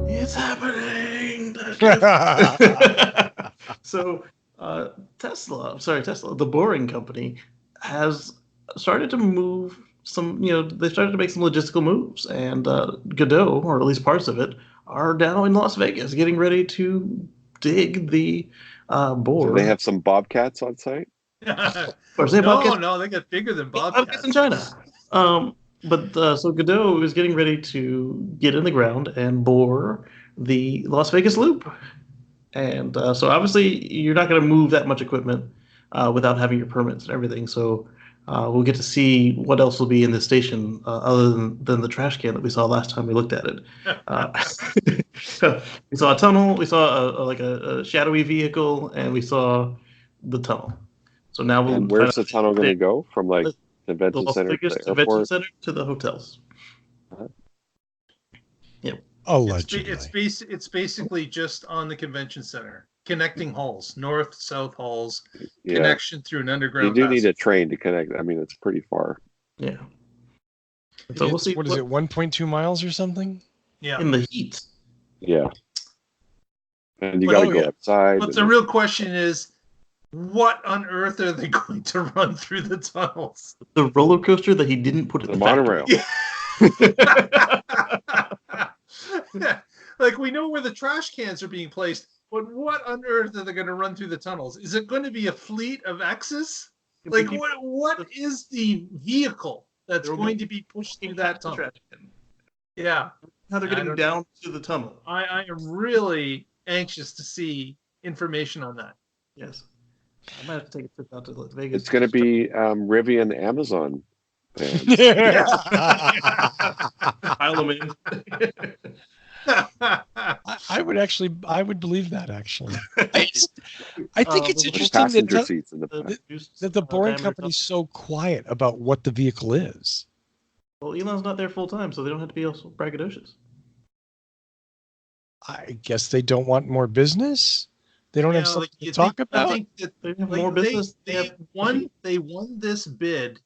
It's happening. So, Tesla, the Boring Company, has started to move some, they started to make some logistical moves, and Godot, or at least parts of it, are now in Las Vegas getting ready to dig the bore. Do they have some bobcats on site? No, they got bigger than bobcats in China. So Godot is getting ready to get in the ground and bore the Las Vegas Loop. And so obviously you're not going to move that much equipment without having your permits and everything. So we'll get to see what else will be in this station other than the trash can that we saw last time we looked at it. We saw a tunnel, we saw a shadowy vehicle, and we saw the tunnel. So now And where's the tunnel going to go from, like, the convention center to the airport? Convention center to the hotels. Yep. Allegedly. It's basically just on the convention center, connecting halls, north-south halls, connection through an underground. You do need a train to connect. I mean, it's pretty far. Yeah. So we'll see. What is it, 1.2 miles or something? Yeah. In the heat. Yeah. And you got to go outside. But the real question is, what on earth are they going to run through the tunnels? The roller coaster that he didn't put in the monorail. Like, we know where the trash cans are being placed, but what on earth are they going to run through the tunnels? Is it going to be a fleet of X's? Like, what is the vehicle that's going to be pushed through that tunnel? Yeah. How they're getting down to the tunnel. I am really anxious to see information on that. Yes. I might have to take a trip out to Las Vegas. It's going to be Rivian Amazon. Pile them in. I would believe that, actually. I think it's interesting that the Boring Company's so quiet about what the vehicle is. Well, Elon's not there full time, so they don't have to be also braggadocious. I guess they don't want more business. They don't have something to talk about. I think that they have more business. They won this bid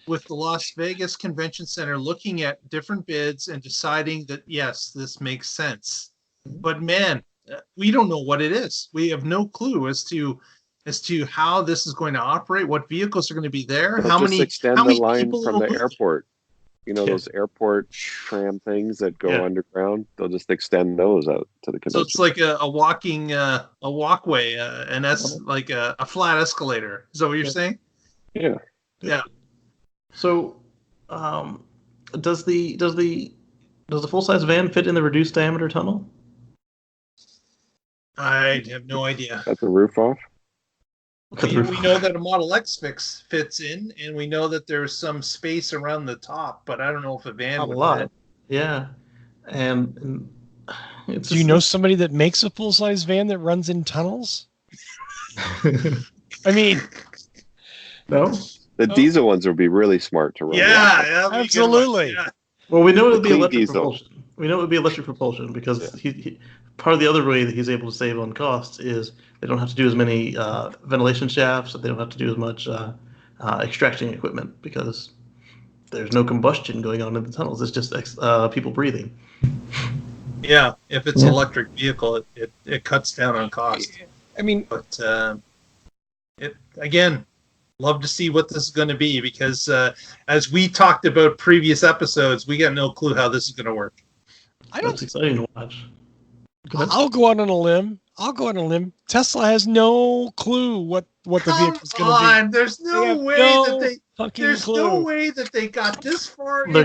with the Las Vegas Convention Center, looking at different bids and deciding that, yes, this makes sense. But man, we don't know what it is. We have no clue as to how this is going to operate, what vehicles are going to be there, how many extend the line from the airport. You know, those airport tram things that go underground, they'll just extend those out to the convention. So it's like a walking, a walkway, like a flat escalator. Is that what you're saying? Yeah. Yeah. So, does the full-size van fit in the reduced diameter tunnel? I have no idea. Got the roof off? We know that a Model X fits in, and we know that there's some space around the top, but I don't know if a van would fit. Yeah. And it's do you know somebody that makes a full-size van that runs in tunnels? I mean, no. The diesel ones would be really smart to run. Yeah, absolutely. Yeah. Well, we know it would be electric propulsion. We know it would be electric propulsion because he part of the other way that he's able to save on costs is they don't have to do as many ventilation shafts, they don't have to do as much extraction equipment because there's no combustion going on in the tunnels. It's just people breathing. Yeah, if it's an electric vehicle, it cuts down on cost. I mean, but again, love to see what this is going to be because as we talked about previous episodes, we got no clue how this is going to work. That's exciting to watch. I'll go out on a limb. Tesla has no clue what the vehicle's going to be. There's no way no way that they got this far into it.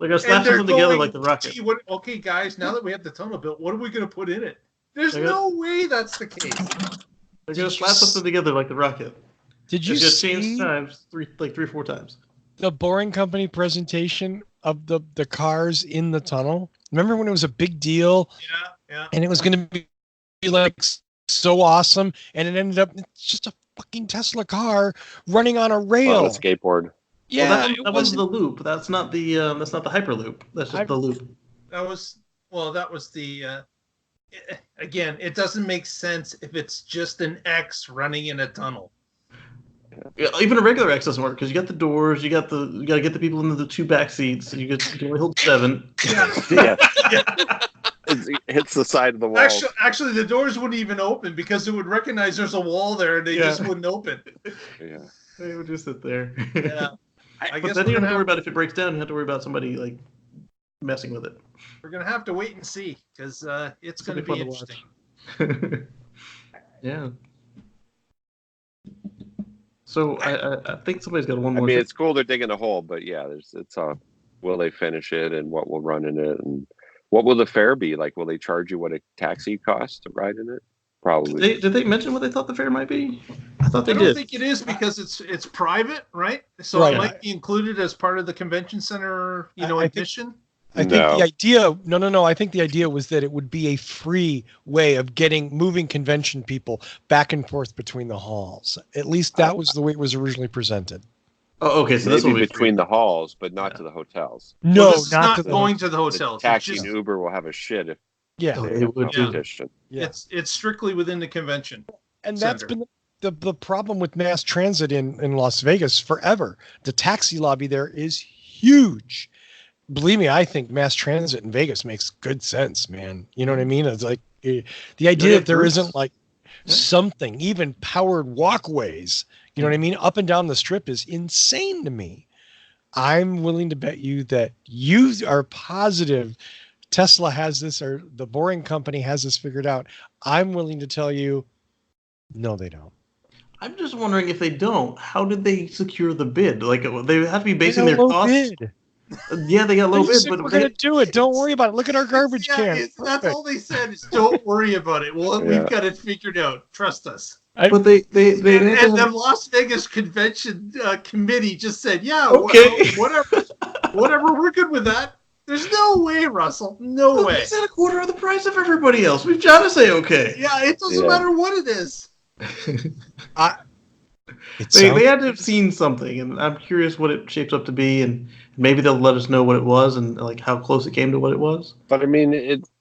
They're gonna slap something together like the rocket. Okay, guys, now that we have the tunnel built, what are we going to put in it? There's no way that's the case. They're gonna slap something together like the rocket. Did you see change times three or four times? The Boring Company presentation of the cars in the tunnel? Remember when it was a big deal? Yeah. And it was going to be like so awesome, and it ended up it's just a fucking Tesla car running on a rail. On a skateboard. Yeah, that was the loop. That's not the Hyperloop. That's just the loop. That was the Again, it doesn't make sense if it's just an X running in a tunnel. Yeah, even a regular X doesn't work because you got the doors, you got to get the people into the 2 back seats, and you can only hold 7. Yeah. It hits the side of the wall. Actually, the doors wouldn't even open because it would recognize there's a wall there, and they just wouldn't open. Yeah, they would just sit there. Yeah, I guess then you don't have to worry about if it breaks down. You have to worry about somebody like messing with it. We're gonna have to wait and see because it's gonna be interesting. Yeah. So I think somebody's got one more. I mean, it's cool they're digging a hole, but yeah, it's will they finish it and what will run in it and what will the fare be like? Will they charge you what a taxi costs to ride in it? Probably. Did they mention what they thought the fare might be? I thought they did. I don't think it is because it's private, right? So it might be included as part of the convention center, admission. I think the idea, no. I think the idea was that it would be a free way of moving convention people back and forth between the halls. At least that was the way it was originally presented. Oh, okay. So this will be between the halls, but not to the hotels. No, not going to the hotels. Taxi and Uber will have a shit if they would competition. Yeah. It's strictly within the convention. And that's been the problem with mass transit in Las Vegas forever. The taxi lobby there is huge. Believe me, I think mass transit in Vegas makes good sense, man. You know what I mean? It's like the idea that there isn't like something, even powered walkways, you know what I mean? Up and down the strip is insane to me. I'm willing to bet you that you are positive Tesla has this or the Boring Company has this figured out. I'm willing to tell you, no, they don't. I'm just wondering if they don't, how did they secure the bid? Like they have to be basing their costs. Bid. Yeah, they got low bid, but we're gonna do it. Don't worry about it. Look at our garbage can. That's all they said is don't worry about it. We've got it figured out. Trust us. But they and the Las Vegas Convention Committee just said, okay, whatever. We're good with that. There's no way, Russell. No way. It's at a quarter of the price of everybody else. We've got to say okay. Yeah, it doesn't matter what it is. They had to have seen something, and I'm curious what it shapes up to be, and maybe they'll let us know what it was and like how close it came to what it was. But I mean,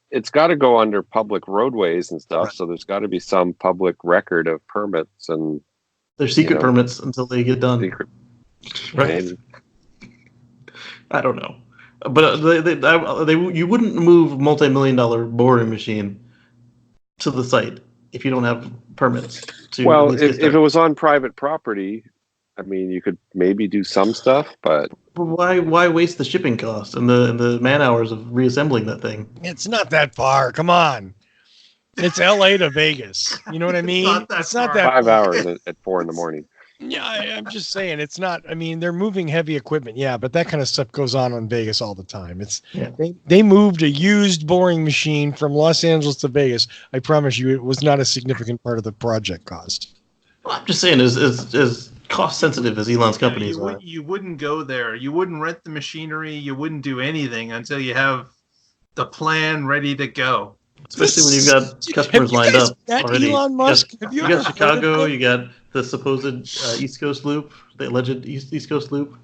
it's got to go under public roadways and stuff, so there's got to be some public record of permits and. They're secret permits until they get done. Secret. Right. I don't know, but you wouldn't move a multi-million-dollar boring machine to the site if you don't have permits. Well, if it was on private property, I mean, you could maybe do some stuff, but why waste the shipping costs and the man hours of reassembling that thing? It's not that far. Come on, it's L.A. to Vegas. You know what I mean? It's not that 5 hours at 4 a.m. Yeah, I'm just saying it's not. I mean, they're moving heavy equipment, but that kind of stuff goes on in Vegas all the time. They moved a used boring machine from Los Angeles to Vegas. I promise you, it was not a significant part of the project cost. Well, I'm just saying, as cost sensitive as Elon's companies are, you wouldn't go there. You wouldn't rent the machinery. You wouldn't do anything until you have the plan ready to go. Especially when you've got customers lined up already. Elon Musk? You got Chicago. You got the supposed East Coast loop, the alleged East Coast loop.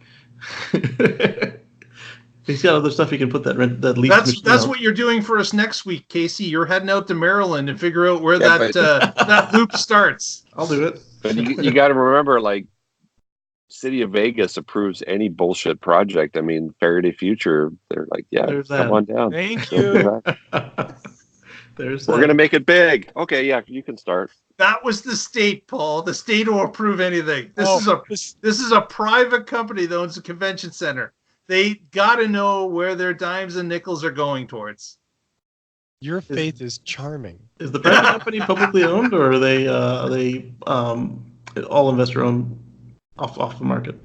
He's got other stuff he can put that lease. That's what you're doing for us next week, Casey. You're heading out to Maryland and figure out where that loop starts. I'll do it. But you got to remember, like, City of Vegas approves any bullshit project. I mean, Faraday Future, they're like, come on down. Thank you. We're going to make it big. Okay, you can start. That was the state, Paul. The state will approve anything. This is a private company that owns a convention center. They got to know where their dimes and nickels are going towards. Your faith is charming. Is the private company publicly owned, or are they all investor owned off the market?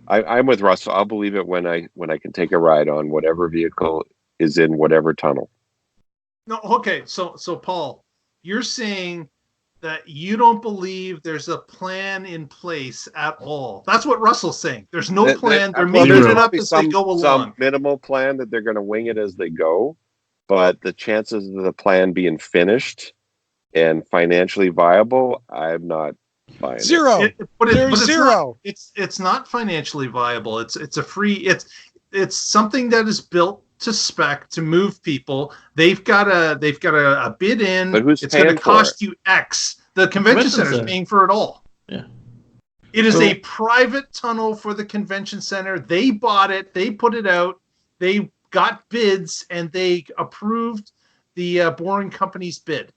I'm with Russell. I'll believe it when I can take a ride on whatever vehicle is in whatever tunnel. No, okay. So Paul, you're saying that you don't believe there's a plan in place at all. That's what Russell's saying. There's no plan. They're making it up as they go along. Some minimal plan that they're going to wing it as they go, but the chances of the plan being finished and financially viable, I'm not buying. Zero. There's zero. It's not financially viable. It's a free. It's something that is built to spec to move people. They've got a bid in. But who's it's going paying to for cost it? you X. The convention center is paying for it all. Yeah. It is So- a private tunnel for the convention center. They bought it. They put it out. They got bids and they approved the Boring Company's bid.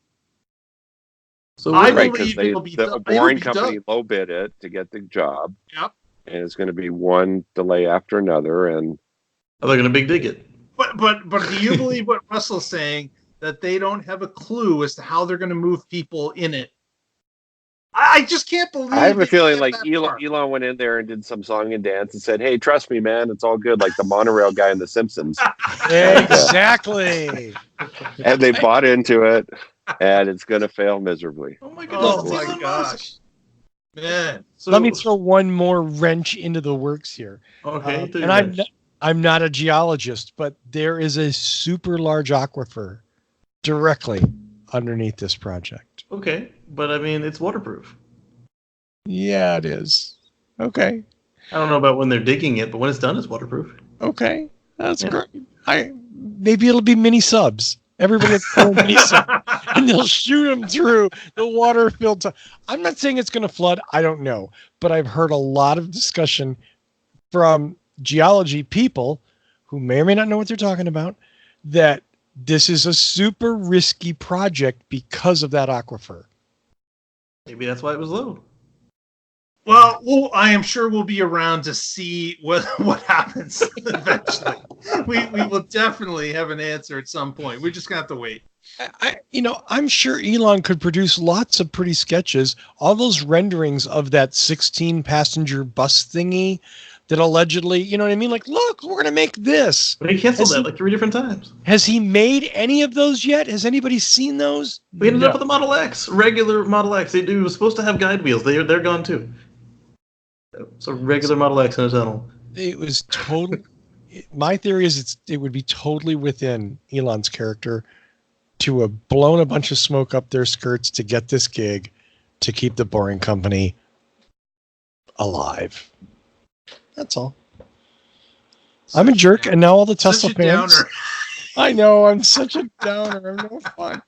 So I Right, believe because it'll be the done. Boring It'll be Company done. low bid it to get the job. Yep. And it's going to be one delay after another. And Are they going to big dig it? But do you believe what Russell's saying, that they don't have a clue as to how they're going to move people in it? I just can't believe. I have a they feeling get like that far. Elon went in there and did some song and dance and said, "Hey, trust me, man, it's all good." Like the monorail guy in The Simpsons. Exactly. And they bought into it, and it's going to fail miserably. Oh my Oh goodness! my Elon gosh, Musk. man! So, Let me throw one more wrench into the works here. Okay, And I'm not a geologist, but there is a super large aquifer directly underneath this project. okay, but I mean it's waterproof. Yeah, it is. Okay. I don't know about when they're digging it, but when it's done, it's waterproof. Okay. That's Yeah. great. Maybe it'll be mini subs. Everybody will throw mini subs and they'll shoot them through the water filled. I'm not saying it's going to flood. I don't know, but I've heard a lot of discussion from geology people who may or may not know what they're talking about, that this is a super risky project because of that aquifer. Maybe that's why it was low. Well, I am sure we'll be around to see what happens eventually. We will definitely have an answer at some point. We're just gonna have to wait. I'm sure Elon could produce lots of pretty sketches. All those renderings of that 16 passenger bus thingy that allegedly, you know what I mean? Like, look, we're going to make this. But he canceled that like 3 different times. Has he made any of those yet? Has anybody seen those? We ended No. up with the Model X, regular Model X. It was supposed to have guide wheels. They're gone too. So regular Model X in a tunnel. It was totally. My theory is it would be totally within Elon's character to have blown a bunch of smoke up their skirts to get this gig to keep the Boring Company alive. That's all. I'm a jerk, and now all the Tesla Such a fans. downer. I know, I'm such a downer. I'm no fun.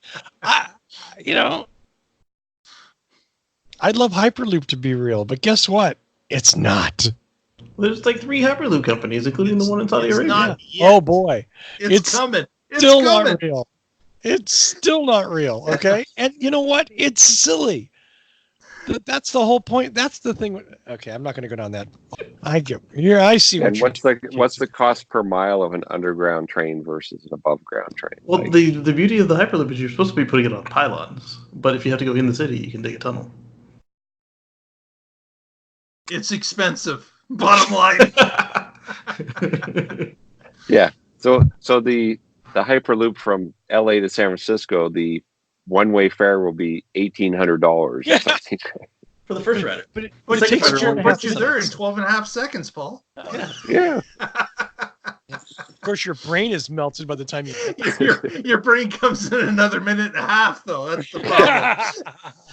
I'd love Hyperloop to be real, but guess what? It's not. There's like 3 Hyperloop companies, including the one in Saudi It's Arabia. not yet. Oh boy, It's coming. It's still coming. not real. It's still not real. Okay, and you know what? It's silly. That's the whole point. That's the thing. Okay, I'm not going to go down that. I get. Yeah, I see. And what's the cost per mile of an underground train versus an above ground train? Well, Like, the beauty of the Hyperloop is you're supposed to be putting it on pylons, but if you have to go in the city, you can dig a tunnel. It's expensive. Bottom line. yeah. So the Hyperloop from LA to San Francisco, the one-way fare will be $1,800. Yeah. For the first rider. But it Second takes rider you. won't But you're there in 12 and a half seconds, Paul. Yeah. Yeah. Of course, your brain is melted by the time you. Your brain comes in another minute and a half, though. That's the problem.